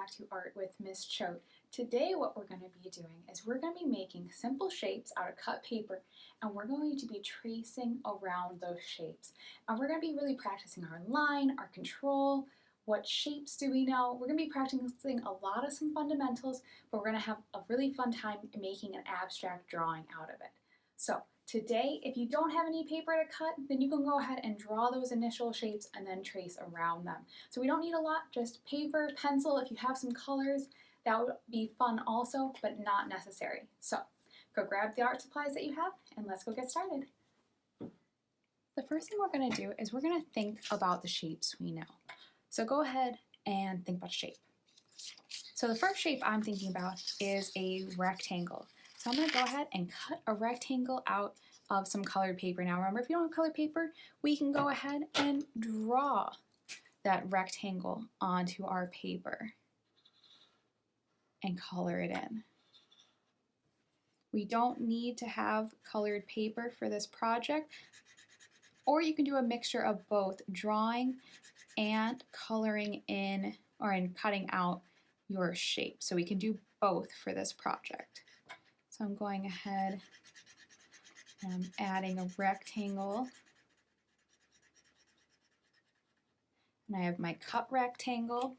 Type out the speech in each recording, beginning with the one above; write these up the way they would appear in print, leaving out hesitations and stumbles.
back to Art with Miss Choate. Today what we're going to be doing is we're going to be making simple shapes out of cut paper, and we're going to be tracing around those shapes. And we're going to be really practicing our line, our control, what shapes do we know. We're going to be practicing a lot of some fundamentals, but we're going to have a really fun time making an abstract drawing out of it. So today, if you don't have any paper to cut, then you can go ahead and draw those initial shapes and then trace around them. So we don't need a lot, just paper, pencil. If you have some colors, that would be fun also, but not necessary. So go grab the art supplies that you have and let's go get started. The first thing we're going to do is we're going to think about the shapes we know. So go ahead and think about shape. So the first shape I'm thinking about is a rectangle. So I'm going to go ahead and cut a rectangle out of some colored paper. Now remember, if you don't have colored paper, we can go ahead and draw that rectangle onto our paper and color it in. We don't need to have colored paper for this project, or you can do a mixture of both drawing and coloring in or cutting out your shape. So we can do both for this project. So I'm going ahead and I'm adding a rectangle. And I have my cut rectangle.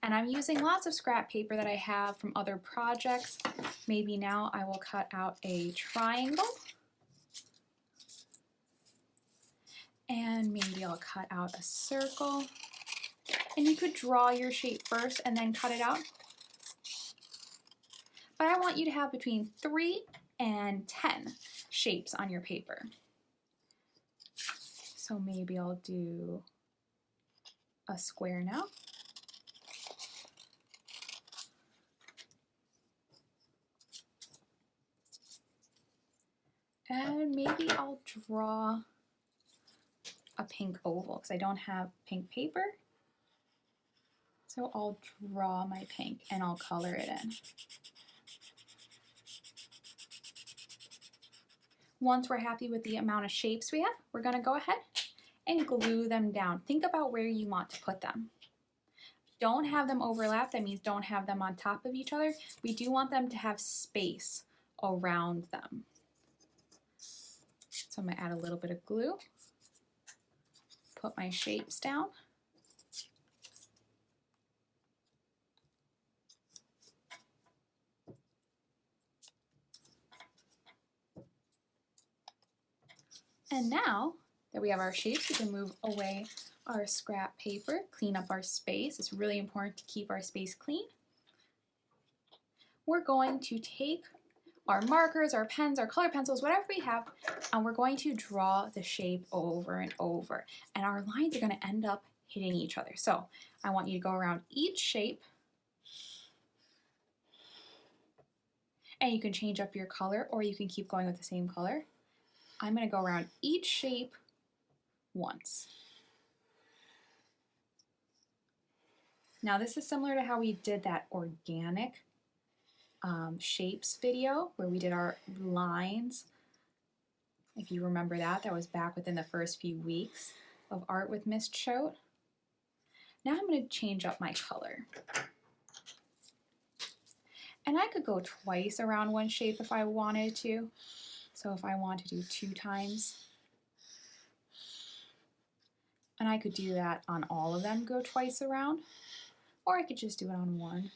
And I'm using lots of scrap paper that I have from other projects. Maybe now I will cut out a triangle. And maybe I'll cut out a circle. And you could draw your shape first and then cut it out. But I want you to have between 3 and 10 shapes on your paper. So maybe I'll do a square now. And maybe I'll draw a pink oval because I don't have pink paper. So I'll draw my pink and I'll color it in. Once we're happy with the amount of shapes we have, we're going to go ahead and glue them down. Think about where you want to put them. Don't have them overlap. That means don't have them on top of each other. We do want them to have space around them. So I'm going to add a little bit of glue. Put my shapes down. And now that we have our shapes, we can move away our scrap paper, clean up our space. It's really important to keep our space clean. We're going to take our markers, our pens, our colored pencils, whatever we have, and we're going to draw the shape over and over. And our lines are going to end up hitting each other. So I want you to go around each shape. And you can change up your color, or you can keep going with the same color. I'm going to go around each shape once. Now this is similar to how we did that organic shapes video where we did our lines. If you remember that, that was back within the first few weeks of Art with Miss Choate. Now I'm going to change up my color. And I could go twice around one shape if I wanted to. So if I want to do 2 times, and I could do that on all of them, go twice around, or I could just do it on one.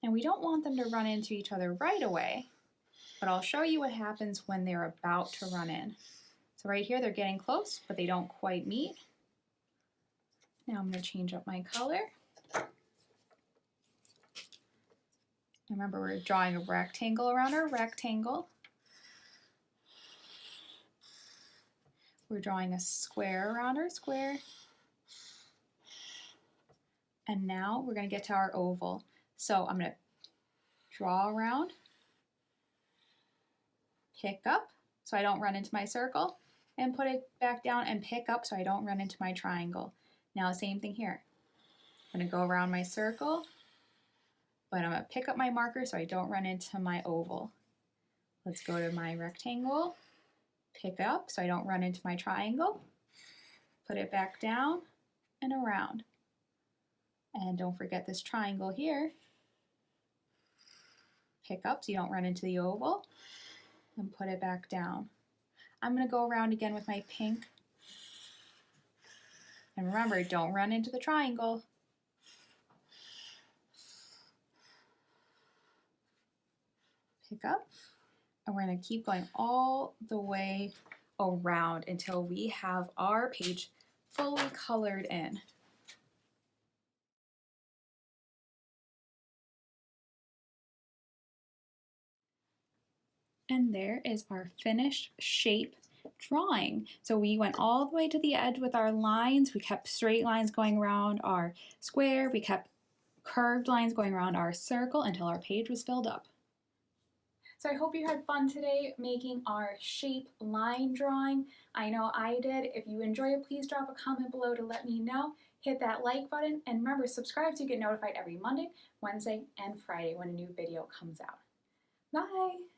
And we don't want them to run into each other right away, but I'll show you what happens when they're about to run in. So right here, they're getting close, but they don't quite meet. Now I'm going to change up my color. Remember, we're drawing a rectangle around our rectangle. We're drawing a square around our square. And now we're going to get to our oval. So I'm going to draw around, pick up so I don't run into my circle, and put it back down and pick up so I don't run into my triangle. Now same thing here. I'm going to go around my circle, but I'm going to pick up my marker so I don't run into my oval. Let's go to my rectangle, pick up so I don't run into my triangle, put it back down and around. And don't forget this triangle here. Pick up so you don't run into the oval and put it back down. I'm going to go around again with my pink. And remember, don't run into the triangle. Pick up. And we're going to keep going all the way around until we have our page fully colored in. And there is our finished shape drawing. So we went all the way to the edge with our lines. We kept straight lines going around our square. We kept curved lines going around our circle until our page was filled up. So I hope you had fun today making our shape line drawing. I know I did. If you enjoy it, please drop a comment below to let me know. Hit that like button and remember, subscribe so you get notified every Monday, Wednesday, and Friday when a new video comes out. Bye!